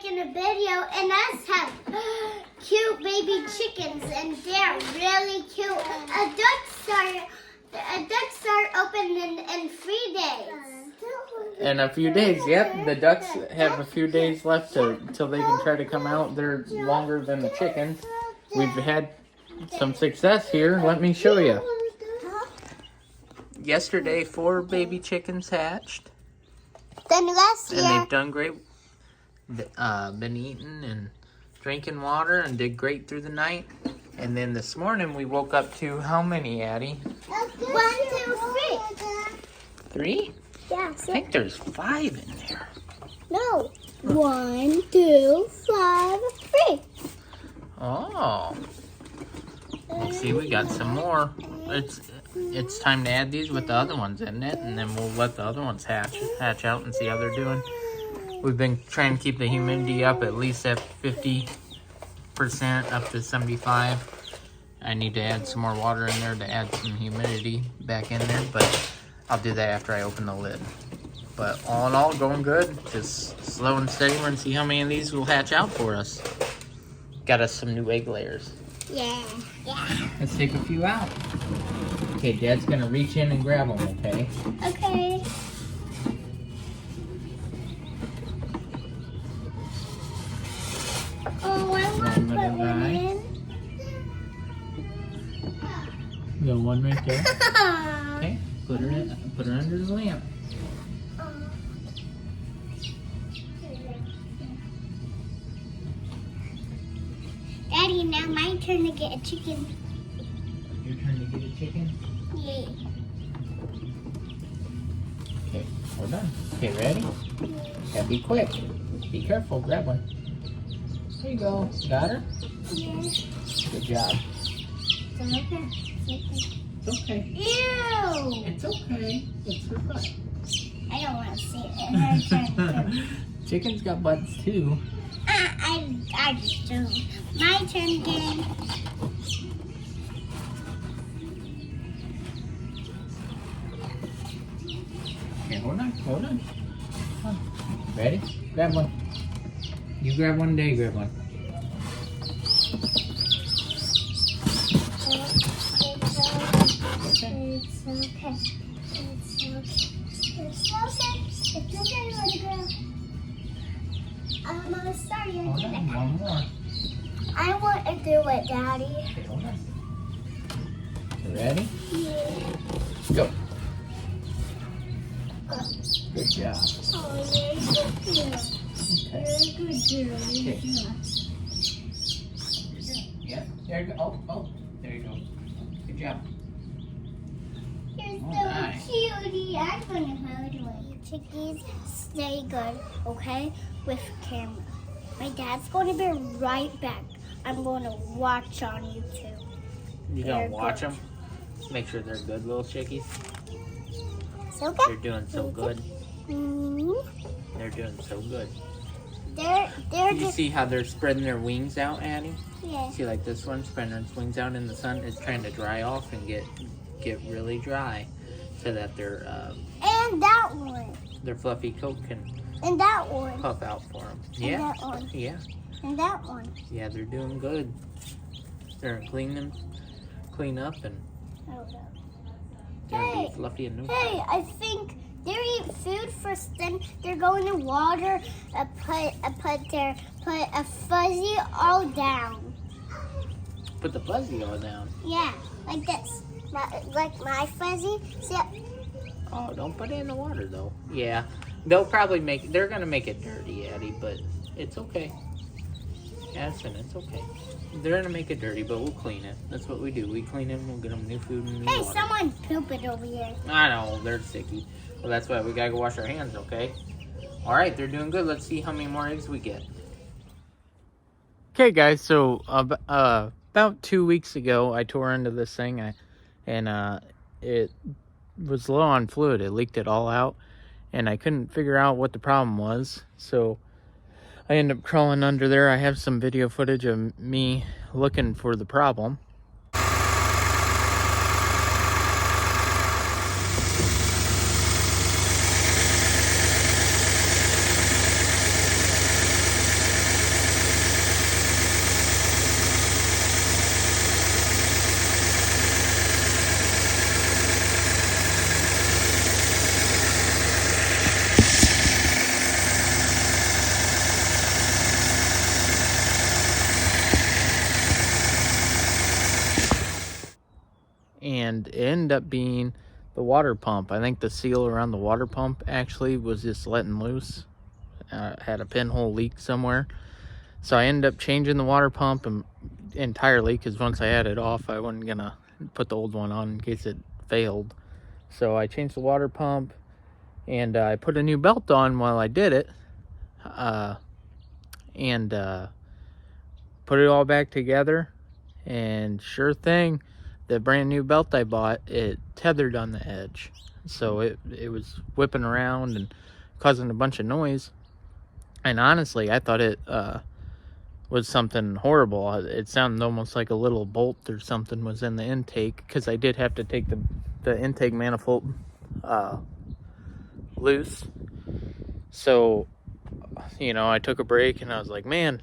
making a video and us have cute baby chickens, and they're really cute. Ducks are open in 3 days. In a few days, yep. The ducks have a few days left till they can try to come out. They're longer than the chickens. We've had some success here. Let me show you. Yesterday, 4 baby chickens hatched. Then last year, And they've done great. Been eating and drinking water and did great through the night. And then this morning we woke up to how many, Addie? 1, 2, 3. 3? Yeah. I think there's 5 in there. No. 1, 2, 5, 3. Oh. Let's see, we got some more. It's time to add these with the other ones, isn't it? And then we'll let the other ones hatch out and see how they're doing. We've been trying to keep the humidity up at least at 50%, up to 75. I need to add some more water in there to add some humidity back in there, but I'll do that after I open the lid. But all in all, going good. Just slow and steady. We're going to see how many of these will hatch out for us. Got us some new egg layers. Yeah. Let's take a few out. Okay, Dad's gonna reach in and grab them, okay? Okay. Oh, I want to put one in. You got one right there. Okay, put her under the lamp. Daddy, now my turn to get a chicken. Your turn to get a chicken? Yeah. Okay, we're done. Okay, ready? Gotta be quick. Be careful, grab one. There you go. Got her? Yeah. Good job. It's okay. It's okay. Ew! It's okay. It's her butt. I don't want to see it. It hurts her. Chickens got butts too. I just don't. My turn again. Okay, hold on. Come on. Ready? Grab one. You grab one, Day grab one. Okay. It's okay. It's okay, little girl. I'm sorry. Hold on, one more. I want to do it, Daddy. Okay, hold on. You ready? Yeah. Go. Good job. Oh, yeah, good girl. Okay. Good girl. Okay. Yeah, there you go. Oh, there you go. Good job. You're so Alright. cutie. I'm going to hold you. Chickies, stay good, okay? With camera. My dad's going to be right back. I'm going to watch on YouTube. You They're gonna watch good. them? Make sure they're good little chickies. So They're doing so good. Mm-hmm. They're doing so good. They're You just see how they're spreading their wings out, Addie? yeah. See, like this one spreading its wings out in the sun. It's trying to dry off and get really dry, so that their And that one. their fluffy coat can And that one. puff out for them. And Yeah, that one. yeah, And that one. yeah. They're doing good. They're clean up, and Oh, no. they're gonna Hey, be fluffy and new. Hey, I think they eat food first, then they're going to water, put a fuzzy all down. Put the fuzzy all down. Yeah, like this. Like my fuzzy. See, Oh, don't put it in the water though. Yeah, they'll probably they're gonna make it dirty, Addie, but it's okay. Addison, it's okay. They're gonna make it dirty, but we'll clean it. That's what we do. We clean them, we'll get them new food and new hey, water. someone pooped over here. I know, they're sticky. Well, that's why we gotta go wash our hands, okay? Alright, they're doing good. Let's see how many more eggs we get. Okay, guys, so about 2 weeks ago, I tore into this thing, and it was low on fluid. It leaked it all out, and I couldn't figure out what the problem was, so I ended up crawling under there. I have some video footage of me looking for the problem. and it ended up being the water pump. I think the seal around the water pump actually was just letting loose. Had a pinhole leak somewhere. So I ended up changing the water pump entirely, because once I had it off, I wasn't gonna put the old one on in case it failed. So I changed the water pump, and I put a new belt on while I did it, and put it all back together. And sure thing, the brand new belt I bought, it tethered on the edge. So it was whipping around and causing a bunch of noise. And honestly, I thought it was something horrible. It sounded almost like a little bolt or something was in the intake, because I did have to take the intake manifold loose. So, I took a break and I was like, man,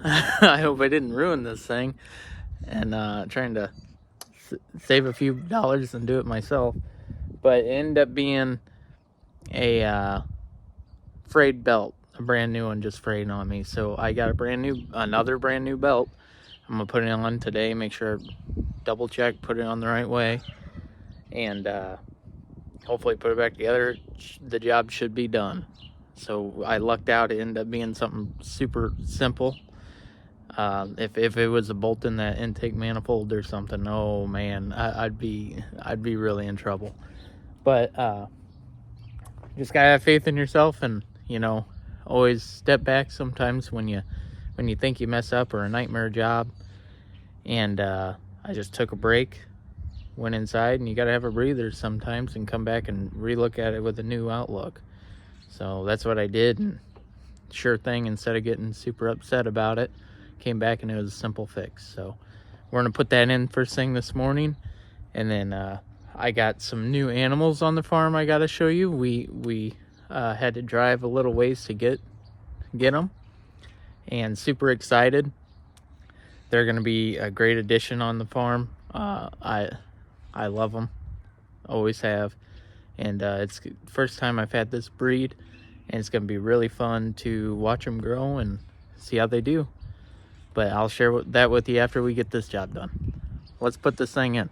I hope I didn't ruin this thing. And trying to save a few dollars and do it myself. But it ended up being a frayed belt, a brand new one just frayed on me. So I got another brand new belt. I'm gonna put it on today, make sure double check, put it on the right way, and hopefully put it back together. The job should be done. So I lucked out. It ended up being something super simple. If it was a bolt in that intake manifold or something, oh man, I'd be really in trouble. But just gotta have faith in yourself, and always step back sometimes when you think you mess up or a nightmare job. And I just took a break, went inside, and you gotta have a breather sometimes and come back and relook at it with a new outlook. So that's what I did, and sure thing, instead of getting super upset about it, came back and it was a simple fix. So we're gonna put that in first thing this morning. And then I got some new animals on the farm I gotta show you. We had to drive a little ways to get them, and super excited. They're gonna be a great addition on the farm. I love them, always have, and it's the first time I've had this breed, and it's gonna be really fun to watch them grow and see how they do. But I'll share that with you after we get this job done. Let's put this thing in.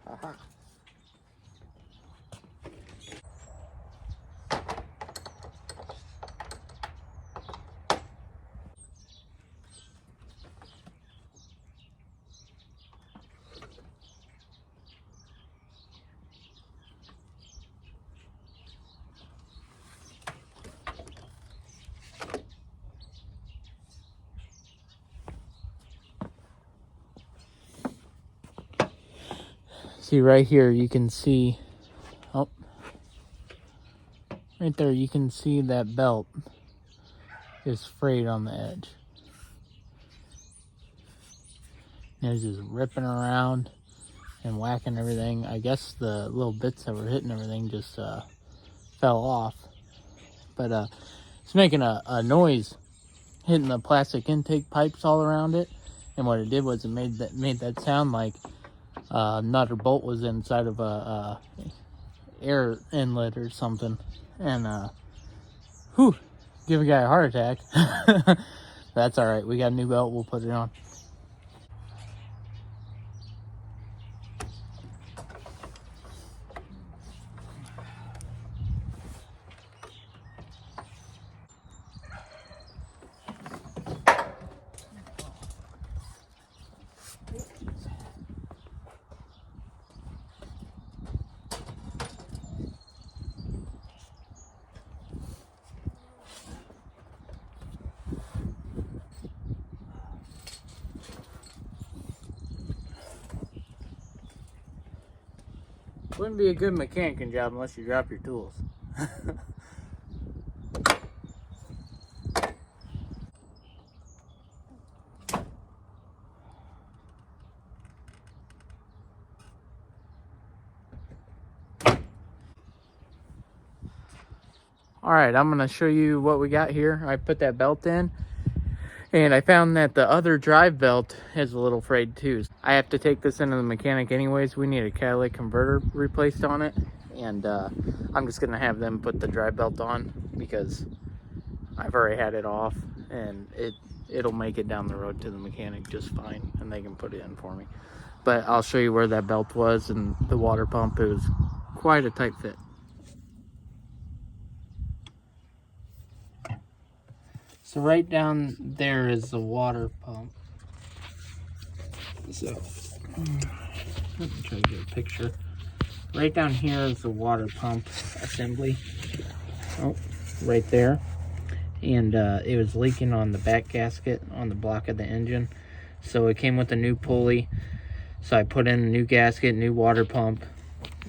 Aha. See right here, you can see, oh, right there, you can see that belt is frayed on the edge. And it's just ripping around and whacking everything. I guess the little bits that were hitting everything just fell off. But it's making a noise hitting the plastic intake pipes all around it. And what it did was it made that sound like nut or bolt was inside of a air inlet or something, and give a guy a heart attack. That's all right. We got a new belt. We'll put it on. Wouldn't be a good mechanic job unless you drop your tools. Alright, I'm going to show you what we got here. I put that belt in, and I found that the other drive belt is a little frayed too. I have to take this into the mechanic anyways. We need a catalytic converter replaced on it, and I'm just going to have them put the drive belt on because I've already had it off, and it'll make it down the road to the mechanic just fine, and they can put it in for me. But I'll show you where that belt was and the water pump. It was quite a tight fit. So right down there is the water pump. So let me try to get a picture. Right down here is the water pump assembly. Oh, right there. And it was leaking on the back gasket on the block of the engine. So it came with a new pulley. So I put in a new gasket, new water pump,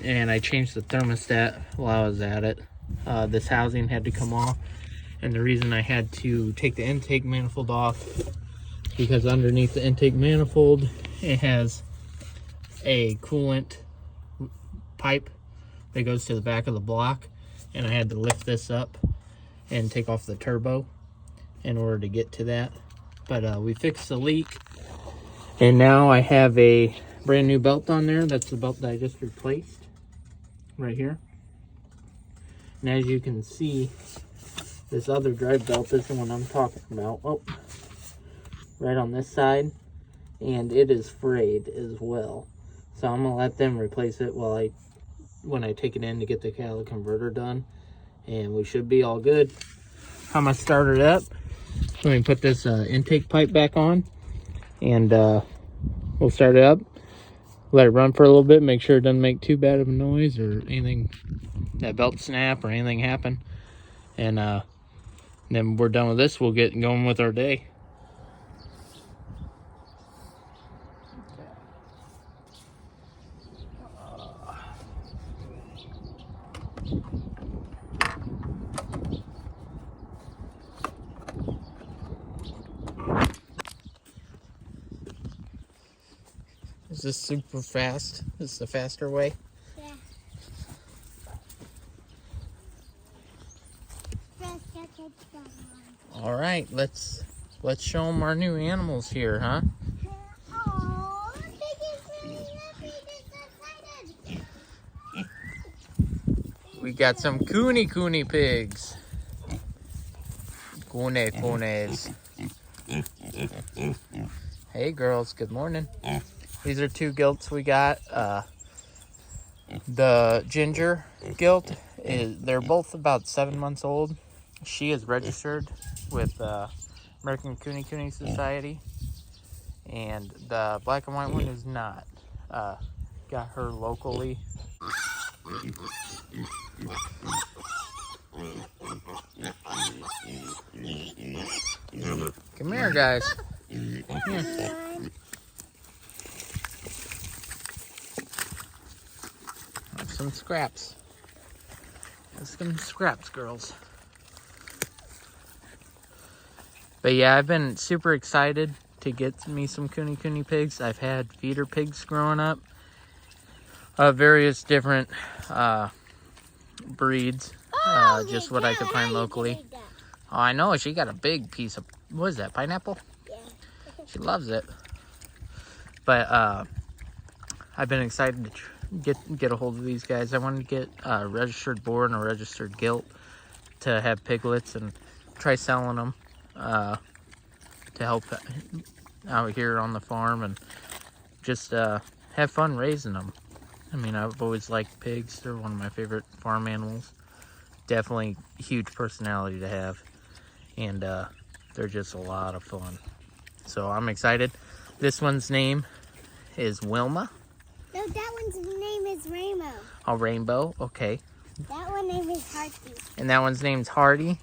and I changed the thermostat while I was at it. This housing had to come off. And the reason I had to take the intake manifold off, because underneath the intake manifold, it has a coolant pipe that goes to the back of the block. And I had to lift this up and take off the turbo in order to get to that. But we fixed the leak. And now I have a brand new belt on there. That's the belt that I just replaced right here. And as you can see, this other drive belt is the one I'm talking about. Oh, right on this side. And it is frayed as well. So I'm going to let them replace it when I take it in to get the catalytic converter done. And we should be all good. I'm going to start it up. Let me put this intake pipe back on. And we'll start it up. Let it run for a little bit. Make sure it doesn't make too bad of a noise or anything. That belt snap or anything happen. And then we're done with this. We'll get going with our day. Is this super fast? This is the faster way? Yeah. All right, let's show them our new animals here, huh? Oh, Piggy's really happy. He's excited. We got some KUNE KUNE pigs. KUNE KUNEs. Hey girls, good morning. These are two gilts we got. The ginger gilt, they're both about 7 months old. She is registered with American KUNE KUNE Society. And the black and white one is not. Got her locally. Come here, guys. Come here. Have some scraps. Have some scraps, girls. But yeah, I've been super excited to get me some KUNE KUNE pigs. I've had feeder pigs growing up. Various different breeds. Just what I could find locally. Oh, I know. She got a big piece of, what is that, pineapple? Yeah. She loves it. But I've been excited to get a hold of these guys. I wanted to get a registered boar and a registered gilt to have piglets and try selling them to help out here on the farm and just have fun raising them. I mean, I've always liked pigs. They're one of my favorite farm animals. Definitely huge personality to have. And they're just a lot of fun. So I'm excited. This one's name is Wilma. No, that one's name is Rainbow. Oh, Rainbow. Okay. That one name is Hardy. And that one's name's Hardy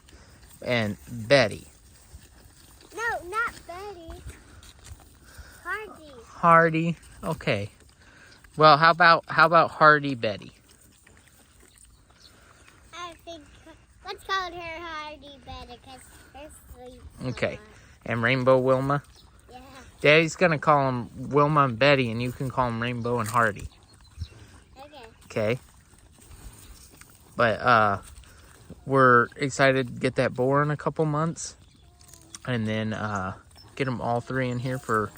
and Betty. No, not Betty. Hardy. Hardy. Okay. Well, how about Hardy Betty? I think let's call her Hardy Betty because her sleep. Okay. And Rainbow Wilma? Yeah. Daddy's gonna call them Wilma and Betty, and you can call them Rainbow and Hardy. Okay. Okay. But we're excited to get that boar in a couple months, and then get them all three in here for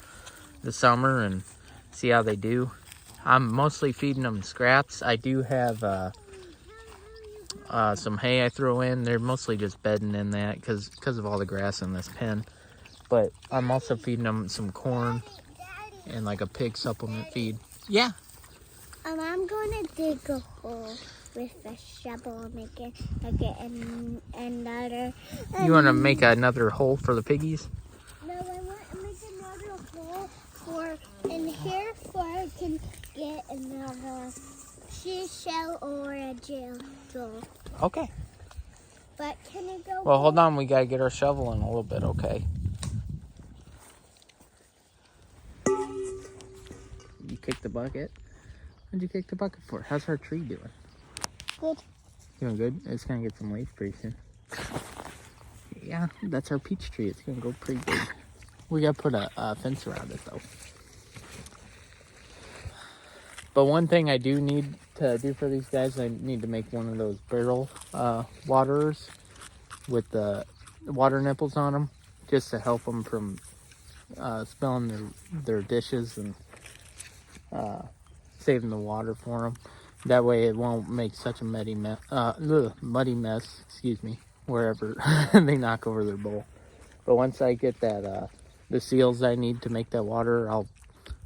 the summer and see how they do. I'm mostly feeding them scraps. I do have some hay I throw in. They're mostly just bedding in that because of all the grass in this pen. But I'm also feeding them some corn and like a pig supplement feed. Yeah. I'm gonna dig a hole with a shovel and make another. You want to make another hole for the piggies? No, I want to make another hole in here so I can get another shell or a jail tool. Okay. But can it go? Well, hold on. We got to get our shovel in a little bit, okay? You kicked the bucket? What'd you kick the bucket for? How's our tree doing? Good. Doing good? It's going to get some leaves pretty soon. Yeah, that's our peach tree. It's going to go pretty big. We got to put a fence around it, though. But one thing I do need to do for these guys, I need to make one of those barrel waterers with the water nipples on them, just to help them from spilling their dishes and saving the water for them. That way it won't make such a muddy mess, excuse me, wherever they knock over their bowl. But once I get that, the seals I need to make that water, I'll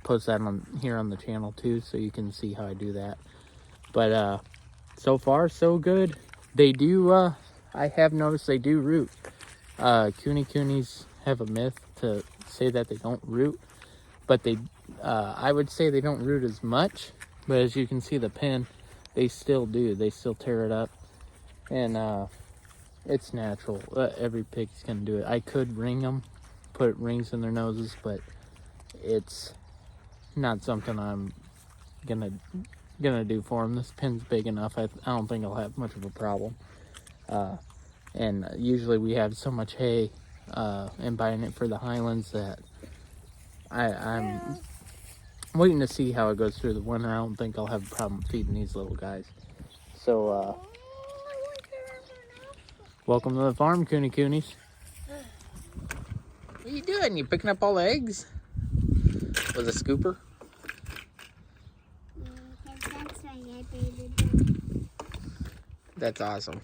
post that on here on the channel too, so you can see how I do that. But so far so good. They do, I have noticed they do root. KUNE KUNEs have a myth to say that they don't root, but they, I would say they don't root as much. But as you can see the pen, they still do. They still tear it up, and it's natural. Every pig's gonna do it. I could ring them, put rings in their noses, but it's not something I'm gonna do for them. This pen's big enough. I don't think I'll have much of a problem. And usually we have so much hay and buying it for the Highlands that I'm waiting to see how it goes through the winter. I don't think I'll have a problem feeding these little guys. So welcome to the farm, KUNE KUNEs. What are you doing? You picking up all the eggs with a scooper? That's my favorite. That's awesome.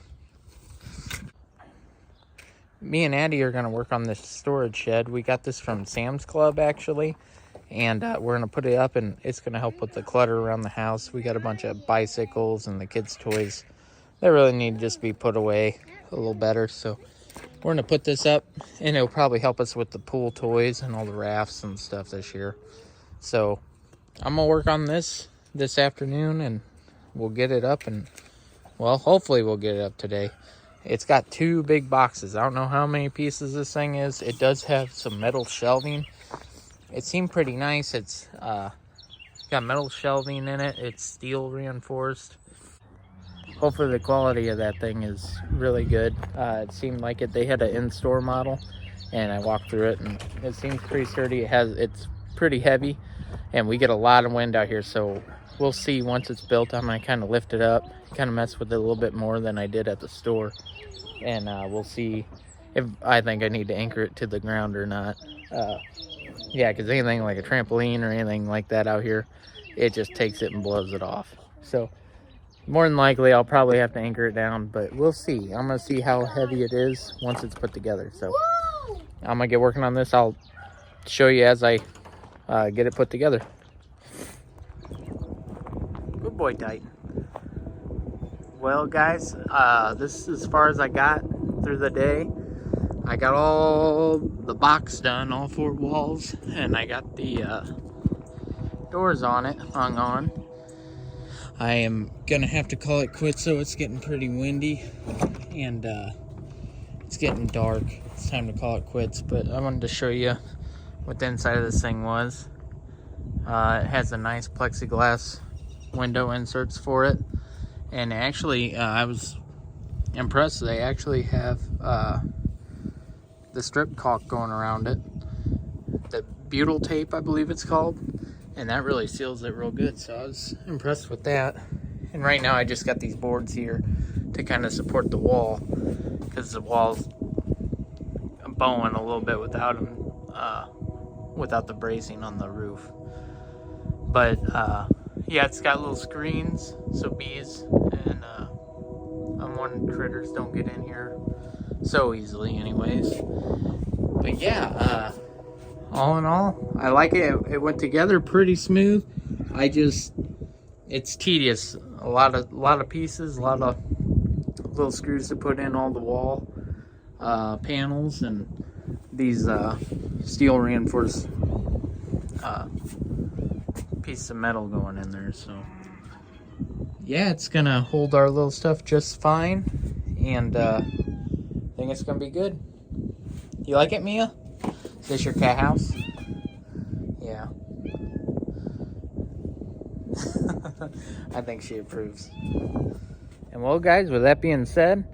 Me and Addie are going to work on this storage shed. We got this from Sam's Club, actually. And we're going to put it up, and it's going to help with the clutter around the house. We got a bunch of bicycles and the kids' toys that really need to just be put away a little better. So we're going to put this up, and it'll probably help us with the pool toys and all the rafts and stuff this year. So I'm going to work on this afternoon, and we'll get it up. And, well, hopefully we'll get it up today. It's got 2 big boxes. I don't know how many pieces this thing is. It does have some metal shelving. It seemed pretty nice. It's got metal shelving in it. It's steel reinforced. Hopefully the quality of that thing is really good. It seemed like it. They had an in-store model, and I walked through it, and it seems pretty sturdy. It's pretty heavy, and we get a lot of wind out here, so we'll see once it's built. I'm gonna kind of lift it up, kind of mess with it a little bit more than I did at the store, and we'll see if I think I need to anchor it to the ground or not. Yeah, because anything like a trampoline or anything like that out here, it just takes it and blows it off. So more than likely, I'll probably have to anchor it down, but we'll see. I'm going to see how heavy it is once it's put together. So I'm going to get working on this. I'll show you as I get it put together. Good boy, Titan. Well, guys, this is as far as I got through the day. I got all the box done, all 4 walls, and I got the doors on it, hung on. I am gonna have to call it quits, so it's getting pretty windy, and it's getting dark. It's time to call it quits, but I wanted to show you what the inside of this thing was. It has a nice plexiglass window inserts for it. And actually, I was impressed. They actually have the strip caulk going around it. The butyl tape, I believe it's called. And that really seals it real good. So I was impressed with that. And right now I just got these boards here to kind of support the wall, because the wall's bowing a little bit without them, without the bracing on the roof. But yeah, it's got little screens so bees and unwanted critters don't get in here so easily anyways. But yeah, all in all, I like it. It went together pretty smooth. It's tedious. A lot of pieces, a lot of little screws to put in all the wall panels, and these steel reinforced pieces of metal going in there. So yeah, it's gonna hold our little stuff just fine, and I think it's gonna be good. You like it, Mia? Is this your cat house? Yeah. I think she approves. And well, guys, with that being said,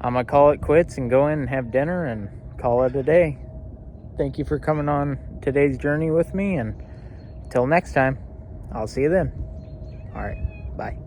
I'm gonna call it quits and go in and have dinner and call it a day. Thank you for coming on today's journey with me, and until next time, I'll see you then. All right, bye.